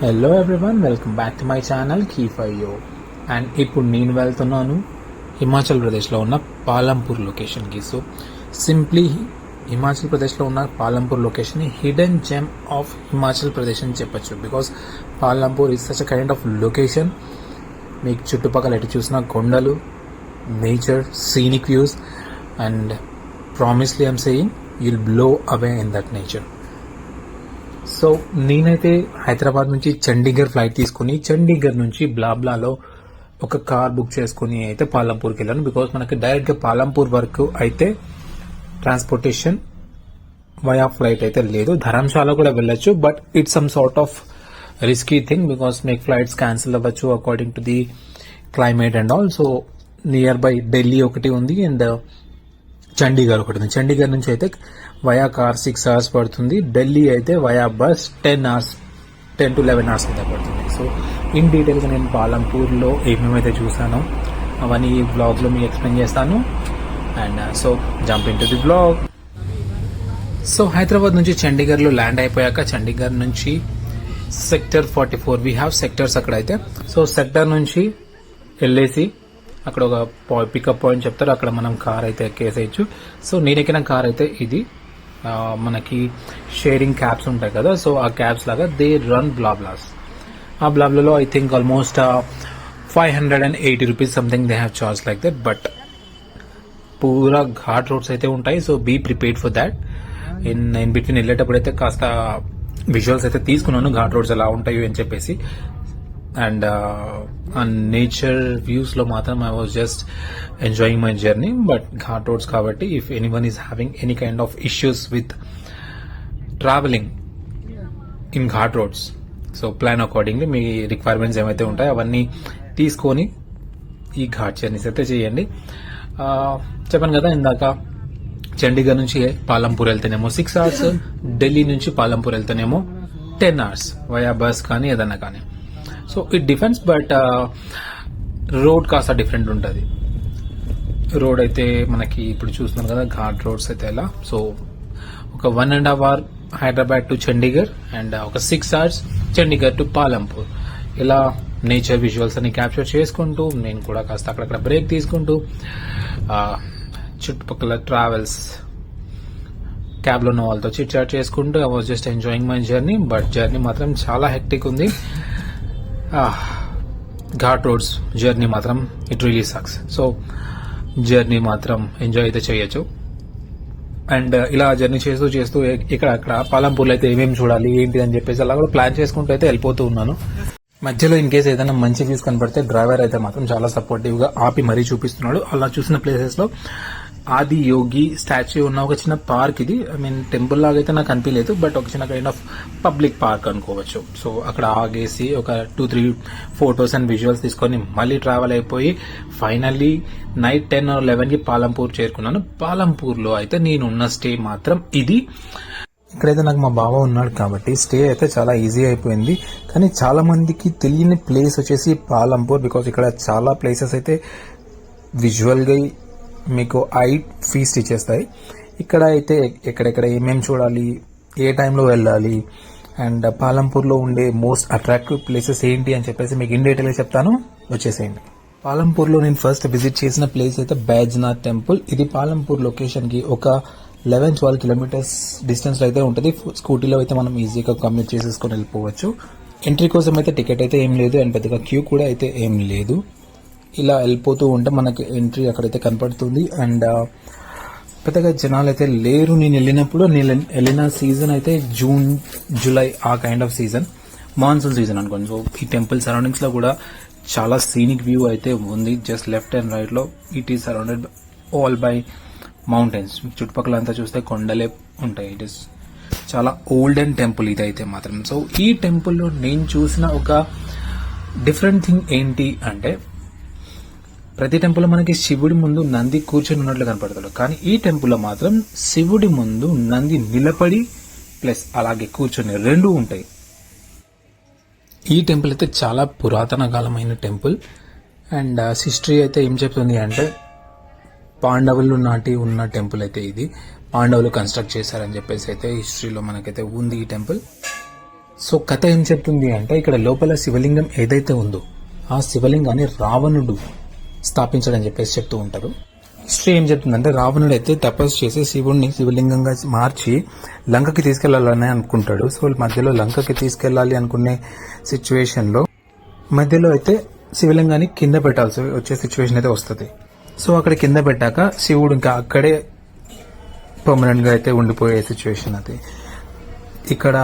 Hello everyone, welcome back to my channel key for you. And ఇప్పుడు నేను వెళ్తున్నాను హిమాచల్ ప్రదేశ్లో ఉన్న పాలంపూర్ లొకేషన్కి. సో సింప్లీ హిమాచల్ ప్రదేశ్లో ఉన్న పాలంపూర్ లొకేషన్ని hidden gem of Himachal Pradesh అని చెప్పచ్చు. Because Palampur is such a kind of location. మీకు చుట్టుపక్కల ఎటు చూసిన కొండలు, nature, scenic views, and promisely I'm saying you'll blow away in that nature. So నేనైతే హైదరాబాద్ నుంచి చండీగఢ్ ఫ్లైట్ తీసుకుని చండీగఢ్ నుంచి బ్లాబ్లాలో ఒక కార్ బుక్ చేసుకుని అయితే పాలంపూర్కి వెళ్ళాను. బికాస్ మనకి డైరెక్ట్గా పాలంపూర్ వరకు అయితే ట్రాన్స్పోర్టేషన్ వయా ఫ్లైట్ అయితే లేదు. ధర్మశాల కూడా వెళ్ళొచ్చు, but it's some sort of risky thing because మీకు ఫ్లైట్స్ క్యాన్సిల్ అవ్వచ్చు according to the climate and all. So near by Delhi ఒకటి ఉంది అండ్ చండీగఢ్ ఒకటి ఉంది. చండీగఢ్ నుంచి అయితే వయా కార్ 6 hours పడుతుంది. ఢిల్లీ అయితే వయా బస్ 10 to 11 hours అయితే పడుతుంది. సో ఇన్ డీటెయిల్గా నేను పాలంపూర్లో ఏమేమైతే చూసానో అవన్నీ ఈ బ్లాగ్లో మీకు ఎక్స్ప్లెయిన్ చేస్తాను. And so jump in to the blog. So Hyderabad నుంచి చండీగఢ్లో ల్యాండ్ అయిపోయాక చండీగఢ్ నుంచి సెక్టర్ 44 వీ హ్యావ్ సెక్టర్స్ అక్కడ అయితే. సో సెక్టర్ నుంచి వెళ్ళేసి అక్కడ ఒక పికప్ పాయింట్ చెప్తారు, అక్కడ మనం కార్ అయితే ఎక్కేసేయచ్చు. సో నేను ఎక్కిన కార్ అయితే ఇది. మనకి షేరింగ్ క్యాబ్స్ ఉంటాయి కదా, సో ఆ క్యాబ్స్ లాగా దే రన్ బ్లాబ్లాస్. ఆ బ్లాబ్లలో I think almost 580 rupees something they have charge like that. But పూరా ఘాట్ రోడ్స్ అయితే ఉంటాయి. So be prepared for that. In between వెళ్ళేటప్పుడు అయితే కాస్త విజువల్స్ అయితే తీసుకున్నాను ఘాట్ రోడ్స్ ఎలా ఉంటాయి అని చెప్పేసి. అండ్ నేచర్ వ్యూస్ లో మాత్రం I was just enjoying my journey. But ghat roads కాబట్టి if anyone is having any kind of issues with travelling in ghat roads, so plan accordingly మీ రిక్వైర్మెంట్స్ ఏమైతే ఉంటాయో అవన్నీ తీసుకొని ఈ ఘాట్ జర్నీస్ అయితే చేయండి. చెప్పాను కదా ఇందాక, చండీగఢ్ నుంచి పాలంపూర్ వెళ్తేనేమో 6 hours, ఢిల్లీ నుంచి పాలంపూర్ వెళ్తేనేమో 10 hours వయా బస్ కానీ ఏదన్నా కానీ. So it defends, but road కాస్త డిఫరెంట్ ఉంటుంది. రోడ్ అయితే మనకి ఇప్పుడు చూస్తున్నాం కదా ఘాట్ రోడ్స్ అయితే ఎలా. సో ఒక 1.5 hour Hyderabad to Chandigarh and ఒక 6 hours చండీగఢ్ టు పాలంపూర్. ఇలా నేచర్ విజువల్స్ అని క్యాప్చర్ చేసుకుంటూ నేను కూడా కాస్త అక్కడక్కడ బ్రేక్ తీసుకుంటూ చుట్టుపక్కల ట్రావెల్స్ క్యాబ్లో ఉన్న వాళ్ళతో చిట్ చాట్ చేసుకుంటూ I was just enjoying my journey. But journey మాత్రం చాలా హెక్టిక్ ఉంది. ఘాట్ రోడ్స్ జర్నీ మాత్రం it really sucks. So journey మాత్రం ఎంజాయ్ అయితే చేయొచ్చు. అండ్ ఇలా జర్నీ చేస్తూ చేస్తూ ఇక్కడ అక్కడ పాలంపూర్లో అయితే ఏమేమి చూడాలి ఏంటి అని చెప్పేసి అలా కూడా ప్లాన్ చేసుకుంటూ అయితే వెళ్ళిపోతూ ఉన్నాను. మధ్యలో ఇన్ కేసు ఏదైనా మంచి వ్యూస్ కనపడితే డ్రైవర్ అయితే మాత్రం చాలా సపోర్టివ్ గా ఆపి మరీ చూపిస్తున్నాడు. అలా చూసిన ప్లేసెస్ లో ఆది యోగి స్టాచ్యూ ఉన్న ఒక చిన్న పార్క్ ఇది. ఐ మీన్ టెంపుల్ లాగా అయితే నాకు అనిపించలేదు, బట్ ఒక చిన్న కైండ్ ఆఫ్ పబ్లిక్ పార్క్ అనుకోవచ్చు. సో అక్కడ ఆగేసి ఒక 2-3 ఫొటోస్ అండ్ విజువల్స్ తీసుకొని మళ్ళీ ట్రావెల్ అయిపోయి ఫైనల్లీ నైట్ 10 or 11 కి పాలంపూర్ చేరుకున్నాను. పాలంపూర్లో అయితే నేనున్న స్టే మాత్రం ఇది. ఇక్కడైతే నాకు మా బావ ఉన్నాడు కాబట్టి స్టే అయితే చాలా ఈజీ అయిపోయింది. కానీ చాలా మందికి తెలియని ప్లేస్ వచ్చేసి పాలంపూర్. బికాస్ ఇక్కడ చాలా ప్లేసెస్ అయితే విజువల్ గా మీకు ఐ ఫీస్ట్ ఇచ్చేస్తాయి. ఇక్కడ అయితే ఎక్కడెక్కడ ఏమేమి చూడాలి, ఏ టైంలో వెళ్ళాలి, అండ్ పాలంపూర్లో ఉండే మోస్ట్ అట్రాక్టివ్ ప్లేసెస్ ఏంటి అని చెప్పేసి మీకు ఇన్ డీటెయిల్గా చెప్తాను, వచ్చేసేయండి. పాలంపూర్లో నేను ఫస్ట్ విజిట్ చేసిన ప్లేస్ అయితే బైద్యనాథ్ టెంపుల్. ఇది పాలంపూర్ లొకేషన్ కి ఒక 11-12 kilometers డిస్టెన్స్ లో అయితే ఉంటుంది. స్కూటీలో అయితే మనం ఈజీగా కమ్యూట్ చేసేసుకొని వెళ్ళిపోవచ్చు. ఎంట్రీ కోసం అయితే టికెట్ అయితే ఏం లేదు అండ్ పెద్దగా క్యూ కూడా అయితే ఏం లేదు. ఇలా వెళ్ళిపోతూ ఉంటే మనకి ఎంట్రీ అక్కడైతే కనపడుతుంది. అండ్ పెద్దగా జనాలు అయితే లేరు. నేను వెళ్ళిన సీజన్ అయితే జూన్ జూలై ఆ kind of season, monsoon season అనుకోండి. సో ఈ టెంపుల్ సరౌండింగ్స్ లో కూడా చాలా సీనిక్ వ్యూ అయితే ఉంది. జస్ట్ లెఫ్ట్ అండ్ రైట్ లో it is surrounded all by mountains. చుట్టుపక్కల అంతా చూస్తే కొండలే ఉంటాయి. ఇట్ ఈస్ చాలా ఓల్డ్ అండ్ టెంపుల్ ఇదైతే మాత్రం. సో ఈ టెంపుల్లో నేను చూసిన ఒక డిఫరెంట్ థింగ్ ఏంటి అంటే, ప్రతి టెంపుల్లో మనకి శివుడి ముందు నంది కూర్చొని ఉన్నట్లు కనపడతాడు. కానీ ఈ టెంపుల్లో మాత్రం శివుడి ముందు నంది నిలబడి ప్లస్ అలాగే కూర్చొని రెండు ఉంటాయి. ఈ టెంపుల్ అయితే చాలా పురాతన కాలమైన టెంపుల్. అండ్ హిస్టరీ అయితే ఏం చెప్తుంది అంటే, పాండవులు నాటి ఉన్న టెంపుల్ అయితే ఇది. పాండవులు కన్స్ట్రక్ట్ చేశారని చెప్పేసి అయితే హిస్టరీలో మనకైతే ఉంది ఈ టెంపుల్. సో కథ ఏం చెప్తుంది అంటే ఇక్కడ లోపల శివలింగం ఏదైతే ఉందో ఆ శివలింగాన్ని రావణుడు స్థాపించాడని చెప్పేసి చెప్తూ ఉంటారు. హిస్టరీ ఏం చెప్తుందంటే రావణుడు అయితే తపస్సు చేసి శివుడిని శివలింగంగా మార్చి లంకకి తీసుకెళ్లాలని అనుకుంటాడు. సో మధ్యలో లంకకి తీసుకెళ్లాలి అనుకునే సిచ్యువేషన్ లో మధ్యలో అయితే శివలింగాన్ని కింద పెట్టాల్సి వచ్చే సిచ్యువేషన్ అయితే వస్తుంది. సో అక్కడ కింద పెట్టాక శివుడు ఇంకా అక్కడే పర్మనెంట్ గా అయితే ఉండిపోయే సిచ్యువేషన్ అది. ఇక్కడ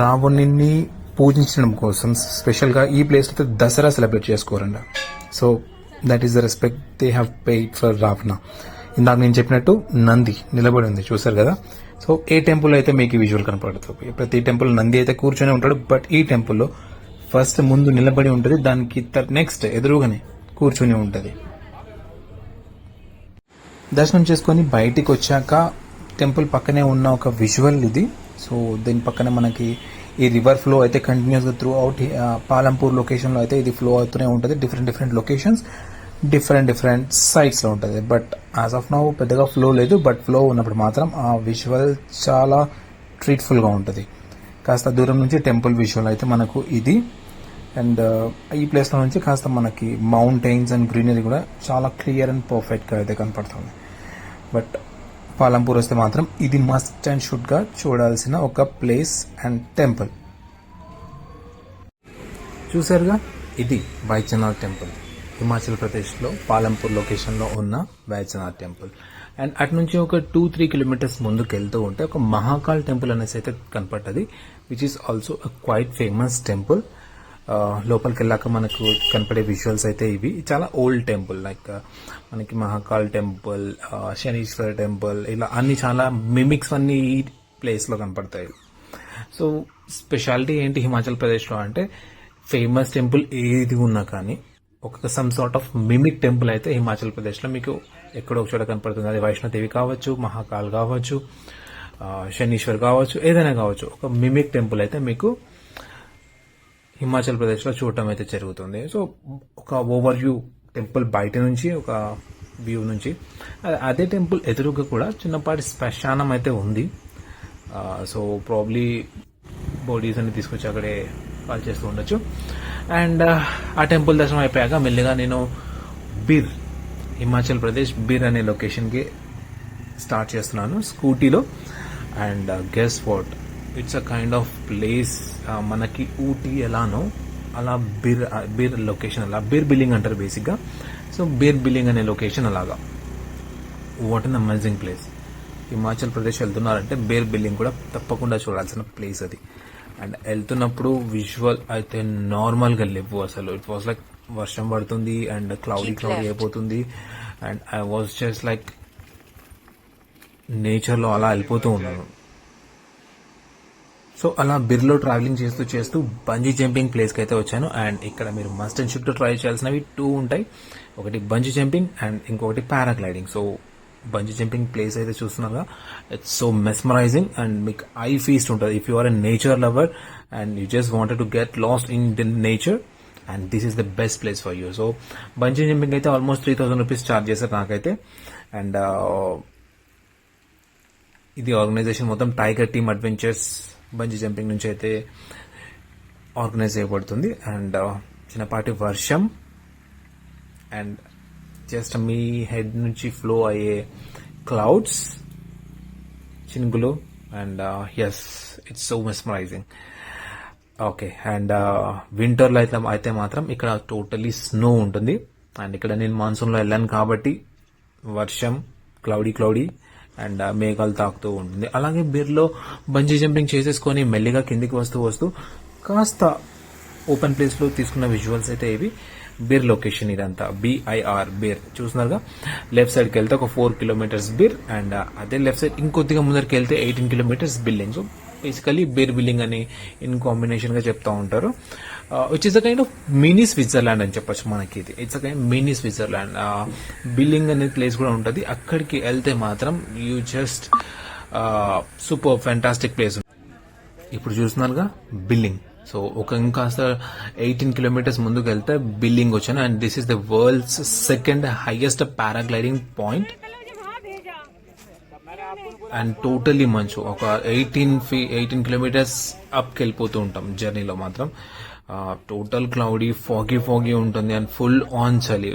రావణుని పూజించడం కోసం స్పెషల్ గా ఈ ప్లేస్ లో దసరా సెలబ్రేట్ చేసుకోరండి. So that is the respect they have paid for Ravana. ఇందాక నేను చెప్పినట్టు నంది నిలబడి ఉంది చూసారు కదా. సో ఏ టెంపుల్ అయితే మీకు విజువల్ కనపడుతుంది, ప్రతి టెంపుల్ నంది అయితే కూర్చొని ఉంటాడు. బట్ ఈ టెంపుల్లో ఫస్ట్ ముందు నిలబడి ఉంటుంది, దానికి నెక్స్ట్ ఎదురుగానే కూర్చొని ఉంటుంది. దర్శనం చేసుకొని బయటికి వచ్చాక టెంపుల్ పక్కనే ఉన్న ఒక విజువల్ ఇది. సో దీని పక్కనే మనకి ఈ రివర్ ఫ్లో అయితే కంటిన్యూస్ గా త్రూ అవుట్ పాలంపూర్ లొకేషన్ లో అయితే ఇది ఫ్లో అవుతూనే ఉంటుంది. డిఫరెంట్ లొకేషన్స్ డిఫరెంట్ సైట్స్ లో ఉంటుంది. బట్ యాజ్ ఆఫ్ నౌ పెద్దగా ఫ్లో లేదు. బట్ ఫ్లో ఉన్నప్పుడు మాత్రం ఆ విజువల్ చాలా ట్రీట్ఫుల్ గా ఉంటుంది. కాస్త దూరం నుంచి టెంపుల్ విజువల్ అయితే మనకు ఇది. అండ్ ఈ ప్లేస్ లో నుంచి కాస్త మనకి మౌంటైన్స్ అండ్ గ్రీనరీ కూడా చాలా క్లియర్ అండ్ పర్ఫెక్ట్ గా అయితే కనపడుతుంది. బట్ పాలంపూర్ వస్తే మాత్రం ఇది మస్ట్ అండ్ షుడ్ గా చూడాల్సిన ఒక ప్లేస్ అండ్ టెంపుల్. చూసారుగా, ఇది వైద్యనాథ్ టెంపుల్, హిమాచల్ ప్రదేశ్ లో పాలంపూర్ లొకేషన్ లో ఉన్న వైద్యనాథ్ టెంపుల్. అండ్ అటు నుంచి ఒక 2-3 కిలోమీటర్స్ ముందుకు వెళ్తూ ఉంటే ఒక మహాకాల్ టెంపుల్ అనేసి అయితే కనపడ్డది, which is also quite famous temple. లోపలికి వెళ్ళాక మనకు కనపడే విజువల్స్ అయితే ఇవి. చాలా ఓల్డ్ టెంపుల్, లైక్ మనకి మహాకాల్ టెంపుల్, శనీశ్వర టెంపుల్, ఇలా అన్ని చాలా మిమిక్స్ అన్ని ఈ ప్లేస్ లో కనపడతాయి. సో స్పెషాలిటీ ఏంటి హిమాచల్ ప్రదేశ్ లో అంటే, ఫేమస్ టెంపుల్ ఏది ఉన్నా కానీ ఒక some sort of mimic temple అయితే హిమాచల్ ప్రదేశ్ లో మీకు ఎక్కడో ఒక చోట కనపడుతుంది. అది వైష్ణోదేవి కావచ్చు, మహాకాల్ కావచ్చు, శనీశ్వర్ కావచ్చు, ఏదైనా కావచ్చు, ఒక మిమిక్ టెంపుల్ అయితే మీకు హిమాచల్ ప్రదేశ్ లో చూడటం అయితే జరుగుతుంది. సో ఒక ఓవర్ వ్యూ టెంపుల్ బయట నుంచి, ఒక వ్యూ నుంచి. అదే టెంపుల్ ఎదురుగా కూడా చిన్నపాటి శ్మశానం అయితే ఉంది. సో ప్రాబ్లీ బాడీస్ అన్ని తీసుకొచ్చి అక్కడే కాల్ చేస్తూ ఉండొచ్చు. అండ్ ఆ టెంపుల్ దర్శనం అయిపోయాక మెల్లిగా నేను బిర్, హిమాచల్ ప్రదేశ్ బిర్ అనే లొకేషన్కి స్టార్ట్ చేస్తున్నాను స్కూటీలో. And guess what, it's a kind of place. మనకి ఊటీ ఎలానో అలా బిర్ లొకేషన్, అలా బిర్ బిల్లింగ్ అంటారు బేసిక్గా. సో బిర్ బిల్లింగ్ అనే లొకేషన్ అలాగా. What an amazing place. Himachal Pradesh వెళ్తున్నారంటే బిర్ బిల్లింగ్ కూడా తప్పకుండా చూడాల్సిన ప్లేస్ అది. అండ్ వెళ్తున్నప్పుడు విజువల్ అయితే నార్మల్ గా లేవు అసలు. ఇట్ వాస్ లైక్ వర్షం పడుతుంది అండ్ క్లౌడీ అయిపోతుంది. And I was just like nature లో అలా వెళ్ళిపోతూ ఉన్నాను. సో అలా బిర్లో ట్రావెలింగ్ చేస్తూ బంజీ జంపింగ్ ప్లేస్ కి అయితే వచ్చాను. అండ్ ఇక్కడ మీరు మస్ట్ అండ్ షుడ్ ట్రై చేయాల్సినవి 2 ఉంటాయి. ఒకటి బంజీ జంపింగ్ అండ్ ఇంకొకటి paragliding. So bungee jumping place అయితే చూస్తున్నారుగా, ఇట్స్ సో మెస్మరైజింగ్ అండ్ మీకు ఐ ఫీస్ట్ ఉంటుంది. If you are a nature lover and you just wanted to get lost in the nature, and this is the best place for you. So bungee jumping అయితే almost 3,000 rupees charge చేశారు నాకైతే. And ఇది organisation మొత్తం tiger team adventures bungee jumping నుంచి అయితే organise చేయబడుతుంది. And చిన్నపాటి వర్షం అండ్ జస్ట్ మీ హెడ్ నుంచి ఫ్లో అయ్యే క్లౌడ్స్, చినుకులు. And yes, it's so mesmerising. Okay. And వింటర్లో అయితే మాత్రం ఇక్కడ టోటలీ స్నో ఉంటుంది. అండ్ ఇక్కడ నేను మాన్సూన్లో వెళ్ళాను కాబట్టి వర్షం, క్లౌడీ అండ్ మేఘాలు తాకుతూ ఉంటుంది. అలాగే బిర్లో బంజీ జంపింగ్ చేసేసుకొని మెల్లిగా కిందికి వస్తూ కాస్త ఓపెన్ ప్లేస్ లో తీసుకున్న విజువల్స్ అయితే ఇవి. బిర్ లొకేషన్ ఇదంతా, BIR బిర్ చూస్తున్నారుగా. లెఫ్ట్ సైడ్ కి వెళ్తే ఒక 4 కిలోమీటర్స్ బిర్, అండ్ అదే లెఫ్ట్ సైడ్ ఇంకొద్దిగా ముందరికి వెళ్తే 18 kilometres Billing. So basically Bir Billing అని ఇన్ కాంబినేషన్ గా చెప్తా ఉంటారు. Which is a kind of mini Switzerland అని చెప్పొచ్చు మనకి. ఇది it's a kind mini Switzerland. Billing అనే ప్లేస్ కూడా ఉంటుంది. అక్కడికి వెళ్తే మాత్రం you just super fantastic place. ఇప్పుడు చూస్తున్నారుగా బిల్లింగ్. సో ఒక ఇంకాస్త 18 కిలోమీటర్స్ ముందుకు వెళ్తే బిల్లింగ్ వచ్చాను. And this is the world's second highest paragliding point. And totally మంచు. ఒక 18 కిలోమీటర్స్ అప్కి వెళ్ళిపోతూ ఉంటాం జర్నీలో మాత్రం. టోటల్ క్లౌడీ ఫాగీ ఉంటుంది అండ్ ఫుల్ ఆన్ చలి.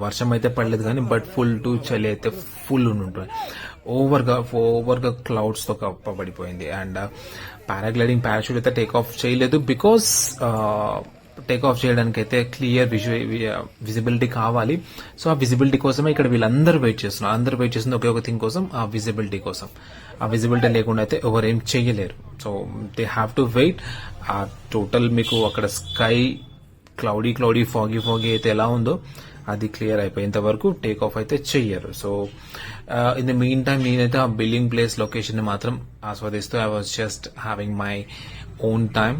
వర్షం అయితే పడలేదు కానీ బట్ ఫుల్ టు చలి అయితే ఫుల్ ఉంటుంది. ఓవర్గా క్లౌడ్స్ తో కప్పబడిపోయింది. అండ్ పారాగ్లైడింగ్ పారాషూట్ అయితే టేక్ ఆఫ్ చేయలేదు బికాస్ టేక్ ఆఫ్ చేయడానికి అయితే క్లియర్ విజిబిలిటీ కావాలి. సో ఆ విజిబిలిటీ కోసమే ఇక్కడ వీళ్ళందరూ వెయిట్ చేస్తున్నారు. అందరూ వెయిట్ చేస్తుంది ఒకే ఒక థింగ్ కోసం, ఆ విజిబిలిటీ కోసం. ఆ విజిబిలిటీ లేకుండా అయితే ఎవరేం చేయలేరు. So they have to wait. ఆ టోటల్ మీకు అక్కడ స్కై క్లౌడీ ఫాగీ అయితే ఎలా ఉందో అది క్లియర్ అయిపోయేంత వరకు టేక్ ఆఫ్ అయితే చెయ్యరు. So in the mean time నేనైతే ఆ బిల్లింగ్ ప్లేస్ లొకేషన్ ని మాత్రం ఆస్వాదిస్తూ I was just having my own time.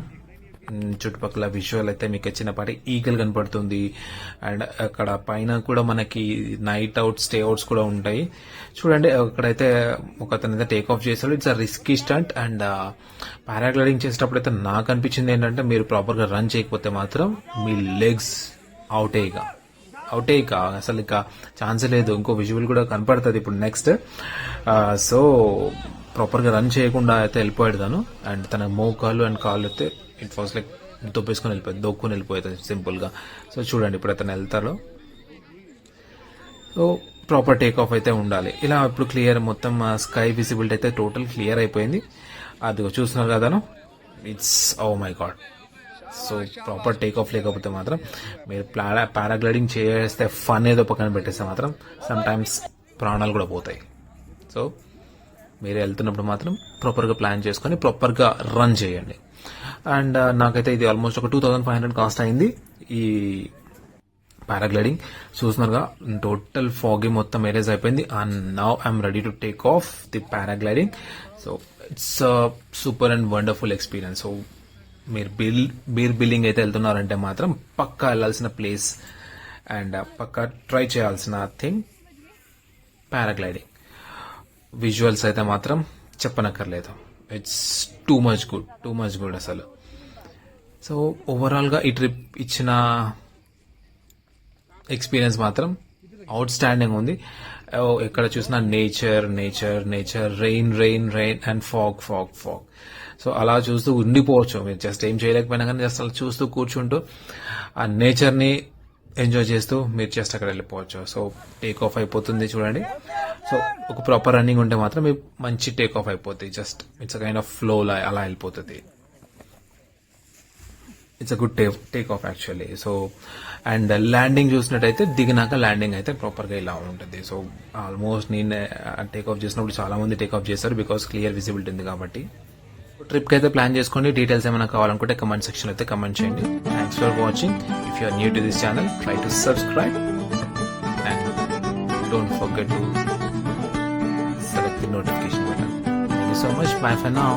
చుట్టుపక్కల విజువల్ అయితే మీకు చిన్నపాటి ఈగల్ కనపడుతుంది. అండ్ అక్కడ పైన కూడా మనకి నైట్ అవుట్ స్టే అవుట్స్ కూడా ఉంటాయి. చూడండి అక్కడైతే ఒక అతను అయితే టేక్ ఆఫ్ చేశాడు. It's a risky stunt. And paragliding చేసేటప్పుడు అయితే నాకు అనిపించింది ఏంటంటే మీరు ప్రాపర్ గా రన్ చేయకపోతే మాత్రం మీ లెగ్స్ అవుటే ఇక అసలు ఇక ఛాన్స్ లేదు. ఇంకో విజువల్ కూడా కనపడుతుంది ఇప్పుడు నెక్స్ట్. సో ప్రాపర్ గా రన్ చేయకుండా అయితే వెళ్ళిపోయాడు తను. అండ్ తన మోకాలు అండ్ కాళ్ళు అయితే ఇట్ వాస్ లైక్ దొక్కుని వెళ్ళిపోతుంది సింపుల్ గా. సో చూడండి ఇప్పుడు అతను వెళ్తారు. సో ప్రాపర్ టేక్ ఆఫ్ అయితే ఉండాలి. ఇలా ఇప్పుడు క్లియర్ మొత్తం స్కై విజిబిలిటీ అయితే టోటల్ క్లియర్ అయిపోయింది. అది చూస్తున్నారు కదా, it's oh my god. So proper take off లేకపోతే మాత్రం మీరు పారాగ్లైడింగ్ చేస్తే ఫన్ ఏదో పక్కన పెట్టేస్తే మాత్రం సమ్ టైమ్స్ ప్రాణాలు కూడా పోతాయి. సో మీరు వెళ్తున్నప్పుడు మాత్రం ప్రాపర్గా ప్లాన్ చేసుకొని ప్రాపర్గా రన్ చేయండి. అండ్ నాకైతే ఇది ఆల్మోస్ట్ ఒక 2500 కాస్ట్ అయింది ఈ పారాగ్లైడింగ్. చూస్తున్నారుగా టోటల్ ఫాగీ మొత్తం ఎరేజ్ అయిపోయింది. And now I'm ready to take off the paragliding. So it's super and wonderful experience. So మీరు బీర్ బిల్లింగ్ అయితే వెళ్తున్నారంటే మాత్రం పక్కా వెళ్ళాల్సిన ప్లేస్ అండ్ పక్కా ట్రై చేయాల్సిన థింగ్ పారాగ్లైడింగ్. విజువల్స్ అయితే మాత్రం చెప్పనక్కర్లేదు. ఇట్స్ టూ మచ్ గుడ్ అసలు. సో ఓవరాల్ గా ఈ ట్రిప్ ఇచ్చిన ఎక్స్పీరియన్స్ మాత్రం అవుట్ స్టాండింగ్ ఉంది. ఎక్కడ చూసినా nature, rain and fog. So అలా చూస్తూ ఉండిపోవచ్చు. మీరు జస్ట్ ఏం చేయలేకపోయినా కానీ జస్ట్ అలా చూస్తూ కూర్చుంటూ ఆ నేచర్ ని ఎంజాయ్ చేస్తూ మీరు జస్ట్ అక్కడ వెళ్ళిపోవచ్చు. సో టేక్ ఆఫ్ అయిపోతుంది చూడండి. సో ఒక ప్రాపర్ రన్నింగ్ ఉంటే మాత్రం మీకు మంచి టేక్ ఆఫ్ అయిపోతుంది. Just it's kind of flow అలా వెళ్ళిపోతుంది. It's a good take off actually. So and landing చూసినట్టయితే దిగినాక ల్యాండింగ్ అయితే ప్రాపర్ గా ఇలా ఉంటుంది. సో ఆల్మోస్ట్ నేను టేక్ ఆఫ్ చేసినప్పుడు చాలా మంది టేక్ ఆఫ్ చేస్తారు బికాస్ క్లియర్ విజిబిలిటీ ఉంది కాబట్టి. ట్రిప్ కి అయితే ప్లాన్ చేసుకోండి. డీటెయిల్స్ ఏమైనా కావాలనుకుంటే కమెంట్ సెక్షన్ అయితే కమెంట్ చేయండి. Thanks for watching. If you are new to this channel, try to subscribe and don't forget to select the notification button. Thank you so much. Bye for now.